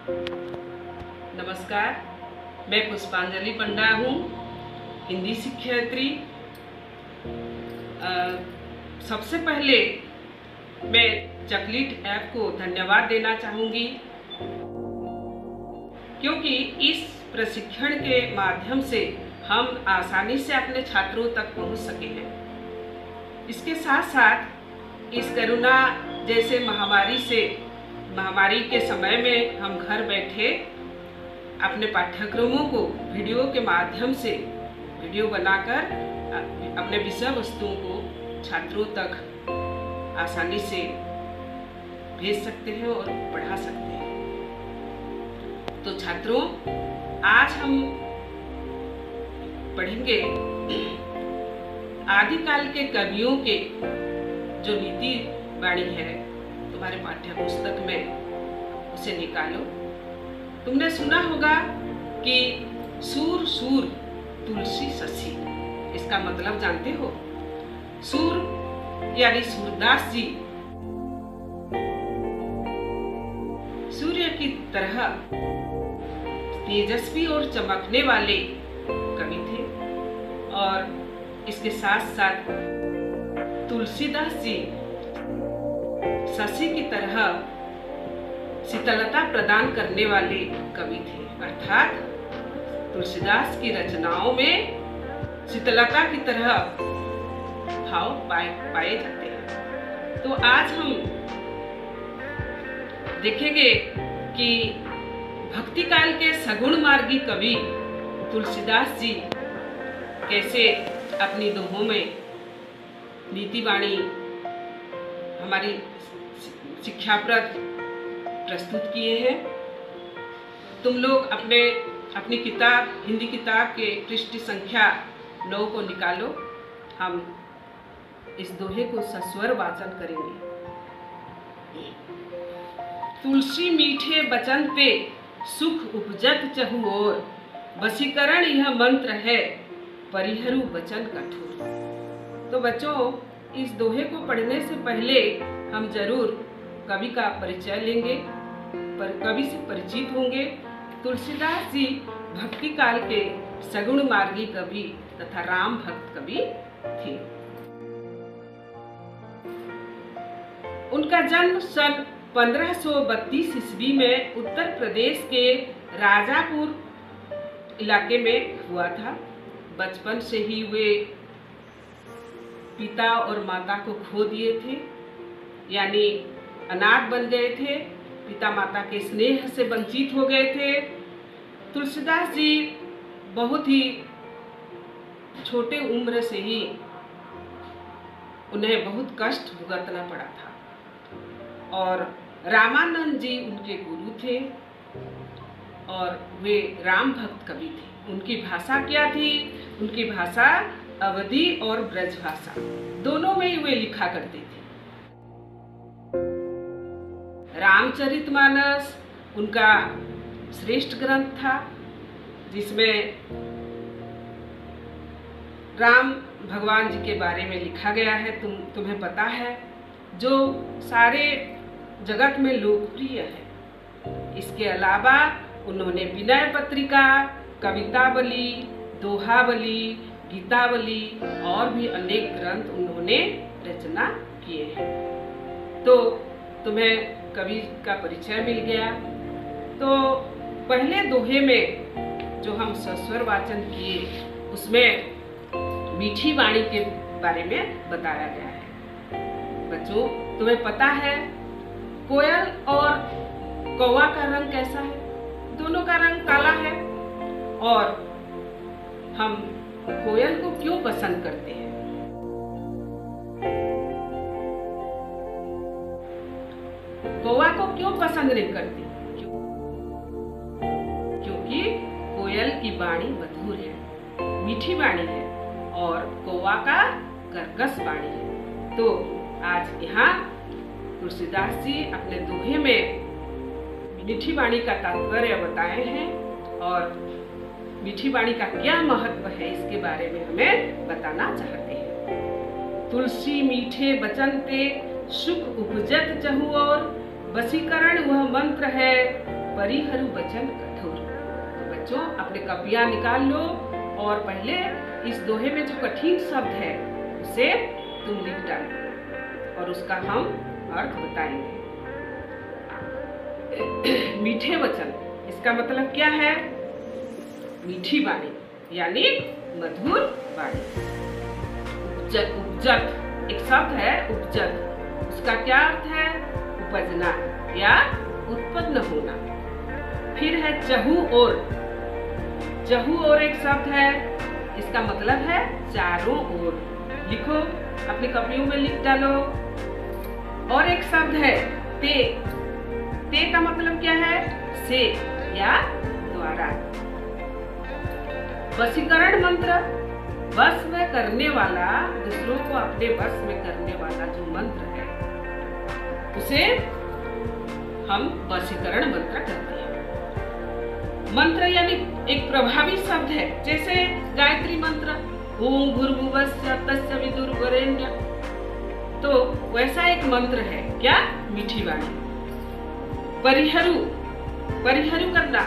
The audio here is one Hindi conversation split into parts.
नमस्कार, मैं पुष्पांजलि पंडा हूँ, हिंदी शिक्षयित्री। सबसे पहले मैं चकलीट ऐप को धन्यवाद देना चाहूँगी, क्योंकि इस प्रशिक्षण के माध्यम से हम आसानी से अपने छात्रों तक पहुँच सके हैं। इसके साथ साथ इस कोरोना जैसे महामारी के समय में हम घर बैठे अपने पाठ्यक्रमों को वीडियो के माध्यम से वीडियो बनाकर अपने विषय वस्तुओं को छात्रों तक आसानी से भेज सकते हैं और पढ़ा सकते हैं। तो छात्रों, आज हम पढ़ेंगे आदिकाल के कवियों के जो नीति वाणी है, तुम्हारे पाठ्य पुस्तक में उसे निकालो। तुमने सुना होगा कि सूर सूर तुलसी ससी, इसका मतलब जानते हो? सूर यानी सूरदास जी सूर्य की तरह तेजस्वी और चमकने वाले कवि थे, और इसके साथ साथ तुलसीदास जी शशि की तरह शीतलता प्रदान करने वाले कवि थे। अर्थात तुलसीदास की रचनाओं में शीतलता की तरह भाव पाए जाते हैं। तो आज हम देखेंगे कि भक्ति काल के सगुण मार्गी कवि तुलसीदास जी कैसे अपनी दोहों में नीति वाणी हमारी शिक्षाप्रद प्रस्तुत किए हैं। तुम लोग अपनी किताब, हिंदी किताब के पृष्ठ संख्या 9 को निकालो। हम इस दोहे को सस्वर वाचन करेंगे। तुलसी मीठे बचन पे सुख उपजत चहु ओर, वशीकरण यह मंत्र है परिहरू वचन कठोर। तो बच्चों, इस दोहे को पढ़ने से पहले हम जरूर कवि का परिचय लेंगे, कवि से परिचित होंगे। तुलसीदास जी भक्ति काल के सगुण मार्गी कवि तथा राम भक्त कवि थे। उनका जन्म सन 1532 ईस्वी में उत्तर प्रदेश के राजापुर इलाके में हुआ था। बचपन से ही वे पिता और माता को खो दिए थे, यानी अनाथ बन गए थे, पिता माता के स्नेह से वंचित हो गए थे। तुलसीदास जी बहुत ही छोटे उम्र से ही उन्हें बहुत कष्ट भुगतना पड़ा था, और रामानंद जी उनके गुरु थे और वे राम भक्त कवि थे। उनकी भाषा क्या थी? उनकी भाषा अवधी और ब्रज भाषा दोनों में वे लिखा करते थे। रामचरितमानस उनका श्रेष्ठ ग्रंथ था, जिसमें राम भगवान जी के बारे में लिखा गया है। तुम्हें पता है, जो सारे जगत में लोकप्रिय है। इसके अलावा उन्होंने विनय पत्रिका, कवितावली, दोहावली, गीतावली और भी अनेक ग्रंथ उन्होंने रचना किए हैं। तो तुम्हें कवि का परिचय मिल गया। तो पहले दोहे में जो हम सस्वर वाचन किए, उसमें मीठी वाणी के बारे में बताया गया है। बच्चों, तुम्हें पता है कोयल और कौवा का रंग कैसा है? दोनों का रंग काला है। और हम कोयल को क्यों पसंद करते हैं? कौवा को क्यों पसंद नहीं करते? क्योंकि कोयल की वाणी मधुर है, मीठी वाणी है, और कौवा का कर्कश वाणी है। तो आज यहाँ तुलसीदास जी अपने दोहे में मीठी वाणी का तात्पर्य बताए हैं, और मीठी वाणी का क्या महत्व है इसके बारे में हमें बताना चाहते हैं। तुलसी मीठे बचन पे सुख उपजत चहु और, वशीकरण वह मंत्र है परिहरू वचन कठोर। तो बच्चों अपने कॉपियां निकाल लो और पहले इस दोहे में जो कठिन शब्द है उसे तुम लिख डालो और उसका हम अर्थ बताएंगे। मीठे वचन, इसका मतलब क्या है? मीठी वाणी यानी मधुर वाणी। उपजत एक शब्द है, उपजत, उसका क्या अर्थ है? उपजना या उत्पन्न होना। फिर है चहु और, चहु और एक शब्द है, इसका मतलब है चारों ओर। लिखो, अपनी कॉपियों में लिख डालो। और एक शब्द है ते, ते का मतलब क्या है? से या द्वारा। वशीकरण मंत्र, वश में करने वाला, दूसरों को अपने वश में करने वाला जो मंत्र है उसे हम वशीकरण मंत्र कहते हैं। मंत्र यानी एक प्रभावी शब्द है, जैसे गायत्री मंत्र ओम भूर्भुवस्सुः तस्य विदुर्वरेण्यं, तो वैसा एक मंत्र है। क्या? मीठी वाणी। परिहरू, परिहरू करना,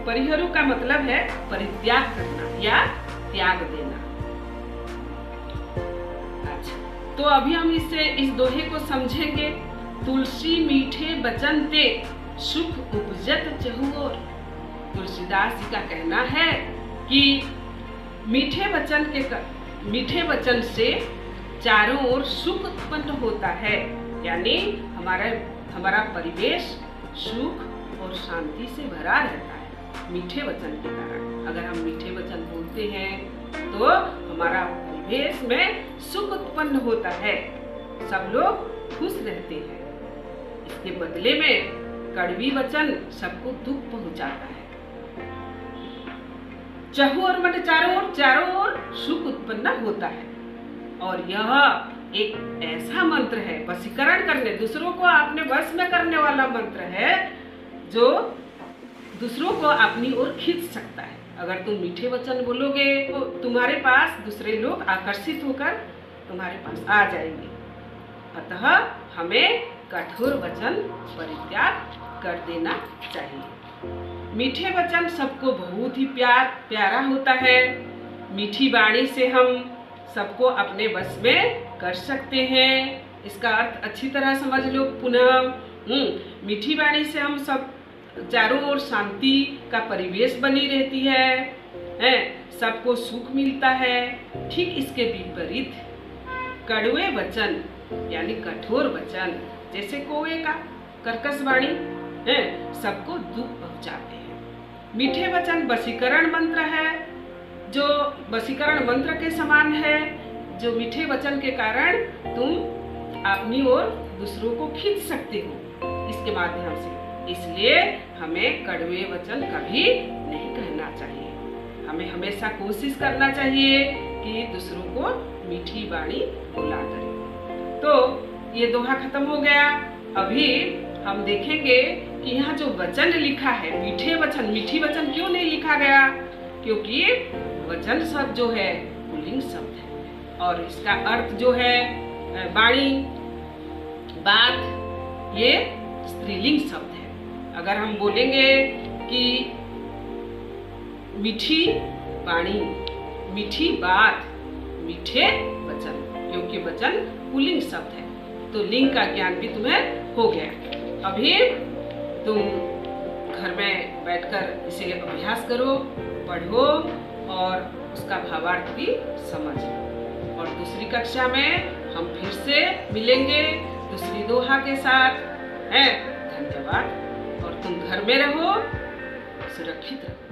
परिहरू का मतलब है परित्याग करना या त्याग देना। अच्छा, तो अभी हम इस दोहे को समझेंगे। तुलसी मीठे बचन ते, सुख उपजत चहु ओर। तुलसीदास जी का कहना है कि मीठे वचन से चारों ओर सुख उत्पन्न होता है, यानी हमारा परिवेश सुख और शांति से भरा रहता है मीठे वचन के कारण। अगर हम मीठे वचन बोलते हैं तो हमारा परिवेश में सुख उत्पन्न होता है, सब लोग खुश रहते हैं। इसके बदले में कड़वी वचन सबको दुख पहुंचाता है। चहु और मतलब चारों ओर सुख उत्पन्न होता है। और यह एक ऐसा मंत्र है, वशीकरण करने, दूसरों को अपने वश में करने वाला मंत्र है, जो दूसरों को अपनी ओर खींच सकता है। अगर तुम मीठे वचन बोलोगे तो तुम्हारे पास दूसरे लोग आकर्षित होकर तुम्हारे पास आ जाएंगे। अतः हमें कठोर वचन परित्याग कर देना चाहिए। मीठे वचन सबको बहुत ही प्यारा होता है। मीठी वाणी से हम सबको अपने वश में कर सकते हैं। इसका अर्थ अच्छी तरह समझ लो पुनः। मीठी वाणी से हम सब चारों ओर शांति का परिवेश बनी रहती है, सबको सुख मिलता है। ठीक इसके विपरीत कड़वे वचन यानी कठोर वचन, जैसे कौवे का कर्कश वाणी, सबको दुख पहुंचाते हैं। मीठे वचन वशीकरण मंत्र है, जो वशीकरण मंत्र के समान है, जो मीठे वचन के कारण तुम अपनी ओर दूसरों को खींच सकते हो इसके माध्यम से। इसलिए हमें कड़वे वचन कभी नहीं कहना चाहिए। हमें हमेशा कोशिश करना चाहिए कि दूसरों को मीठी वाणी बोला करें। तो ये दोहा खत्म हो गया। अभी हम देखेंगे कि यहाँ जो वचन लिखा है, मीठी वचन क्यों नहीं लिखा गया? क्योंकि वचन शब्द जो है पुल्लिंग शब्द है और इसका अर्थ जो है वाणी, बात, ये स्त्रीलिंग शब्द है। अगर हम बोलेंगे कि मीठी वाणी, मीठी बात, मीठे वचन, क्योंकि वचन पुल्लिंग शब्द है, तो लिंग का ज्ञान भी तुम्हें हो गया। अभी तुम घर में बैठकर इसे अभ्यास करो, पढ़ो और उसका भावार्थ भी समझो। और दूसरी कक्षा में हम फिर से मिलेंगे दूसरी दोहा के साथ। धन्यवाद। और तुम घर में रहो, सुरक्षित रहो।